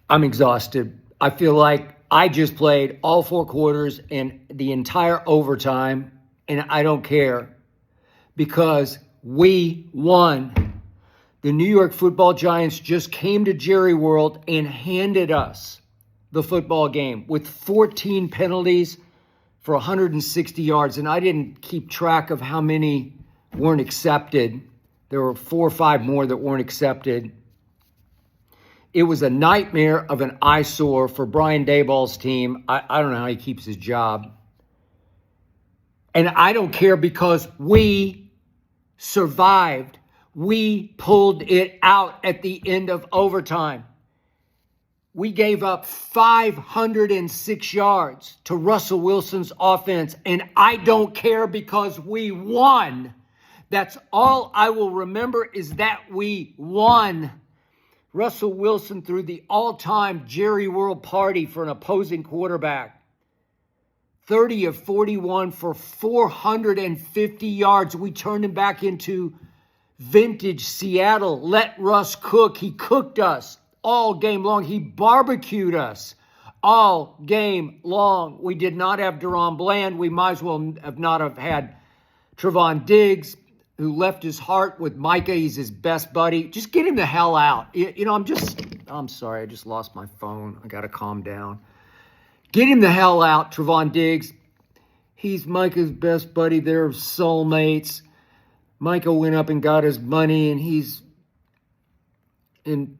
I'm exhausted. I feel like I just played all 4 quarters and the entire overtime, and I don't care because we won. The New York Football Giants just came to Jerry World and handed us the football game with 14 penalties for 160 yards. And I didn't keep track of how many weren't accepted. There were 4 or 5 more that weren't accepted. It was a nightmare of an eyesore for Brian Daboll's team. I don't know how he keeps his job. And I don't care because we survived. We pulled it out at the end of overtime. We gave up 506 yards to Russell Wilson's offense, and I don't care because we won. That's all I will remember is that we won. Russell Wilson threw the all-time Jerry World party for an opposing quarterback. 30 of 41 for 450 yards. We turned him back into vintage Seattle. Let Russ cook. He cooked us all game long. He barbecued us all game long. We did not have Deron Bland. We might as well have not have had Trevon Diggs, who left his heart with Micah. He's his best buddy. Just get him the hell out. I'm sorry. I just lost my phone. I got to calm down. Get him the hell out, Trevon Diggs. He's Micah's best buddy. They're soulmates. Micah went up and got his money, and he's in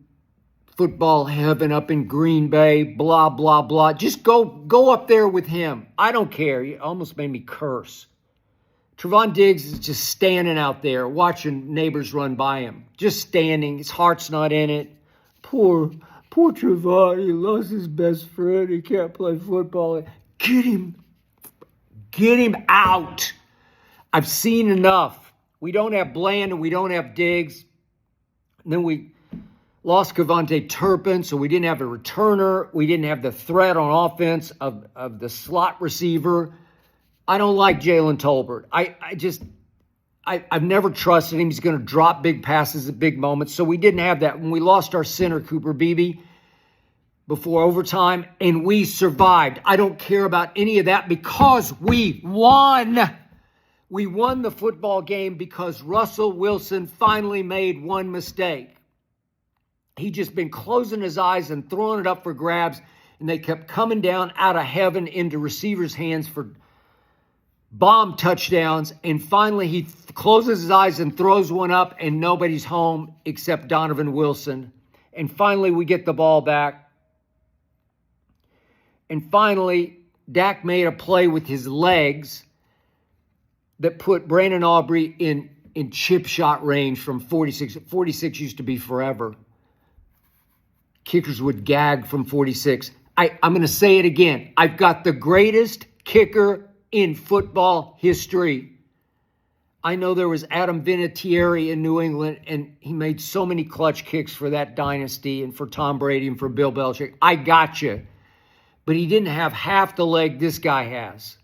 football heaven up in Green Bay, blah, blah, blah. Just go up there with him. I don't care. You almost made me curse. Trevon Diggs is just standing out there watching neighbors run by him. Just standing. His heart's not in it. Poor Trevon. He lost his best friend. He can't play football. Get him out. I've seen enough. We don't have Bland and we don't have Diggs. And then we lost Kevontae Turpin, so we didn't have a returner. We didn't have the threat on offense of the slot receiver. I don't like Jalen Tolbert. I've never trusted him. He's going to drop big passes at big moments. So we didn't have that. When we lost our center, Cooper Beebe, before overtime, and we survived. I don't care about any of that because we won. We won the football game because Russell Wilson finally made one mistake. He just been closing his eyes and throwing it up for grabs, and they kept coming down out of heaven into receivers' hands for bomb touchdowns, and finally he closes his eyes and throws one up, and nobody's home except Donovan Wilson. And finally we get the ball back. And finally, Dak made a play with his legs that put Brandon Aubrey in chip shot range from 46. 46 used to be forever. Kickers would gag from 46. I'm going to say it again. I've got the greatest kicker in football history. I know there was Adam Vinatieri in New England, and he made so many clutch kicks for that dynasty and for Tom Brady and for Bill Belichick. I got you. But he didn't have half the leg this guy has.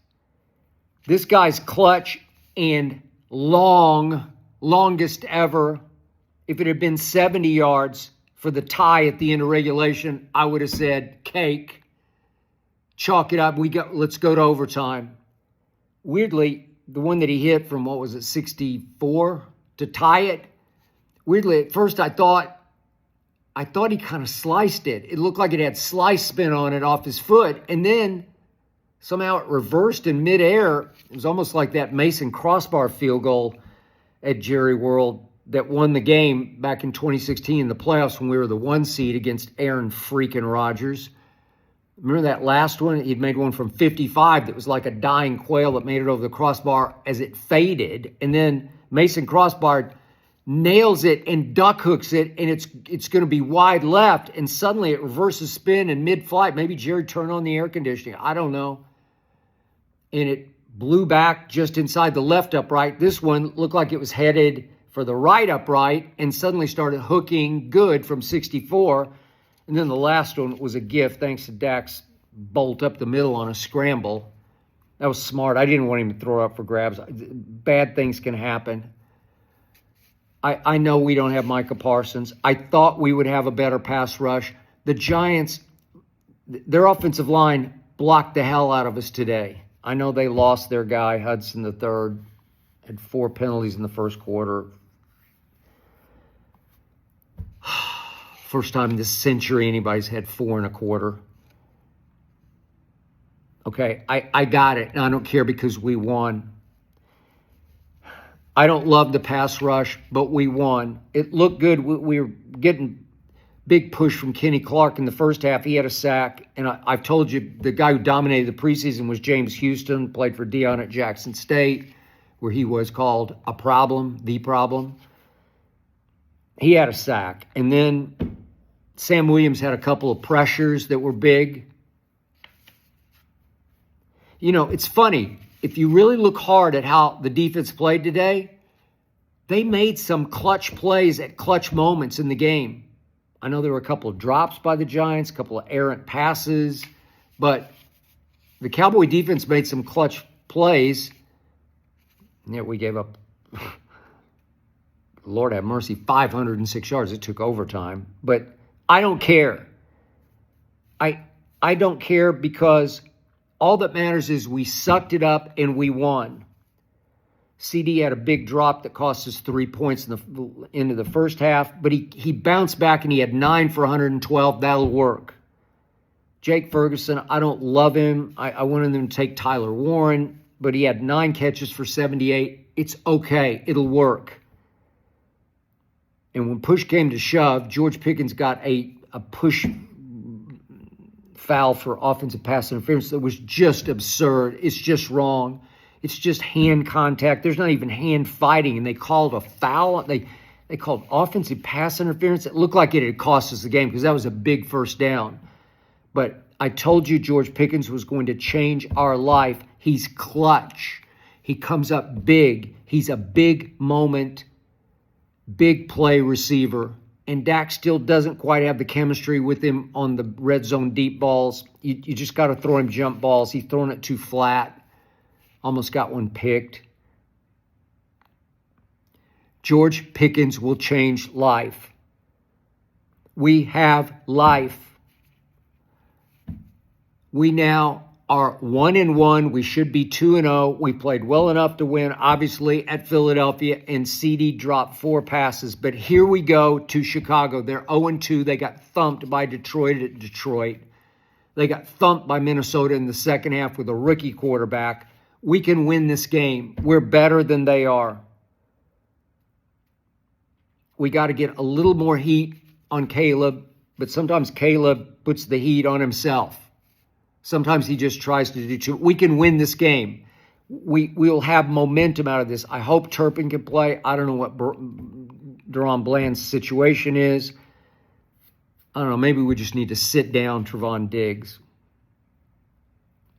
This guy's clutch and longest ever. If it had been 70 yards for the tie at the end of regulation, I would have said cake. Chalk it up. Let's go to overtime. Weirdly, the one that he hit from, 64 to tie it. Weirdly, at first I thought he kind of sliced it. It looked like it had slice spin on it off his foot. And then somehow it reversed in midair. It was almost like that Mason crossbar field goal at Jerry World that won the game back in 2016 in the playoffs when we were the 1 seed against Aaron freaking Rodgers. Remember that last one? He'd made one from 55 that was like a dying quail that made it over the crossbar as it faded. And then Mason crossbar nails it and duck hooks it, and it's going to be wide left. And suddenly it reverses spin in mid-flight. Maybe Jerry turned on the air conditioning. I don't know. And it blew back just inside the left upright. This one looked like it was headed for the right upright and suddenly started hooking good from 64. And then the last one was a gift thanks to Dak's bolt up the middle on a scramble. That was smart. I didn't want him to throw up for grabs. Bad things can happen. I know we don't have Micah Parsons. I thought we would have a better pass rush. The Giants, their offensive line blocked the hell out of us today. I know they lost their guy, Hudson the third, had 4 penalties in the first quarter. First time this century anybody's had 4 and a quarter. Okay, I got it, and I don't care because we won. I don't love the pass rush, but we won. It looked good. We were getting big push from Kenny Clark in the first half. He had a sack, and I've told you the guy who dominated the preseason was James Houston, played for Deion at Jackson State, where he was called the problem. He had a sack. And then Sam Williams had a couple of pressures that were big. You know, it's funny. If you really look hard at how the defense played today, they made some clutch plays at clutch moments in the game. I know there were a couple of drops by the Giants, a couple of errant passes, but the Cowboy defense made some clutch plays. And yet we gave up, Lord have mercy, 506 yards. It took overtime. But I don't care. I don't care because all that matters is we sucked it up and we won. CD had a big drop that cost us 3 points in the end of the first half, but he bounced back and he had 9 for 112. That'll work. Jake Ferguson, I don't love him. I wanted them to take Tyler Warren, but he had 9 catches for 78. It's okay. It'll work. And when push came to shove, George Pickens got a push foul for offensive pass interference that was just absurd. It's just wrong. It's just hand contact. There's not even hand fighting, and they called a foul. They called offensive pass interference. It looked like it had cost us the game because that was a big first down. But I told you George Pickens was going to change our life. He's clutch. He comes up big. He's a big moment, big play receiver. And Dak still doesn't quite have the chemistry with him on the red zone deep balls. You just got to throw him jump balls. He's throwing it too flat. Almost got one picked. George Pickens will change life. We have life. We now are 1-1. We should be 2-0. We played well enough to win, obviously, at Philadelphia, and CD dropped 4 passes. But here we go to Chicago. They're 0-2. They got thumped by Detroit at Detroit. They got thumped by Minnesota in the second half with a rookie quarterback. We can win this game. We're better than they are. We got to get a little more heat on Caleb, but sometimes Caleb puts the heat on himself. Sometimes he just tries to do too. We can win this game. We'll have momentum out of this. I hope Turpin can play. I don't know what Deron Bland's situation is. I don't know. Maybe we just need to sit down Trevon Diggs.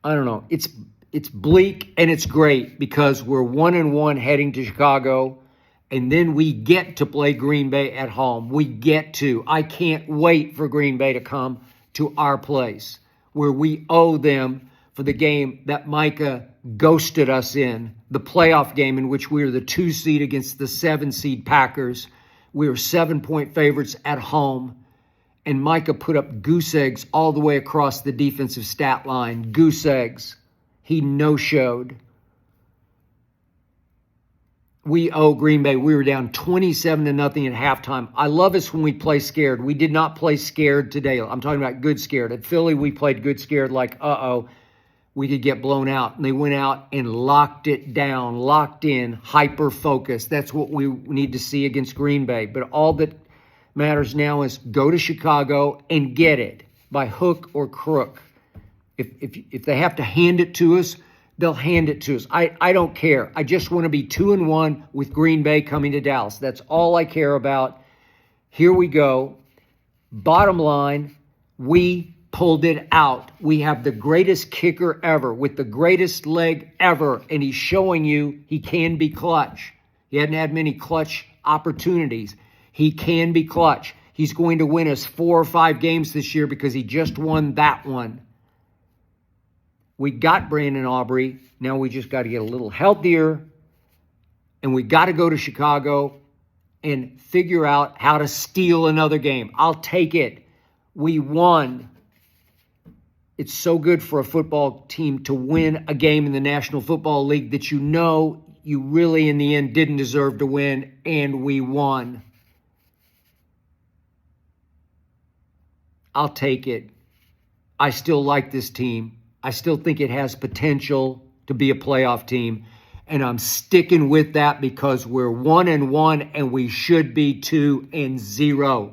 I don't know. It's bleak and it's great because we're 1-1 heading to Chicago, and then we get to play Green Bay at home. We get to. I can't wait for Green Bay to come to our place where we owe them for the game that Micah ghosted us in, the playoff game in which we were the 2 seed against the 7 seed Packers. We were 7-point favorites at home, and Micah put up goose eggs all the way across the defensive stat line. Goose eggs. He no-showed. We owe Green Bay. We were down 27-0 at halftime. I love us when we play scared. We did not play scared today. I'm talking about good scared. At Philly, we played good scared like, we could get blown out. And they went out and locked it down, locked in, hyper-focused. That's what we need to see against Green Bay. But all that matters now is go to Chicago and get it by hook or crook. If they have to hand it to us, they'll hand it to us. I don't care. I just want to be 2-1 with Green Bay coming to Dallas. That's all I care about. Here we go. Bottom line, we pulled it out. We have the greatest kicker ever with the greatest leg ever, and he's showing you he can be clutch. He hadn't had many clutch opportunities. He can be clutch. He's going to win us 4 or 5 games this year because he just won that one. We got Brandon Aubrey. Now we just got to get a little healthier. And we got to go to Chicago and figure out how to steal another game. I'll take it. We won. It's so good for a football team to win a game in the National Football League that you know you really, in the end, didn't deserve to win, and we won. I'll take it. I still like this team. I still think it has potential to be a playoff team, and I'm sticking with that because we're 1-1 and we should be 2-0.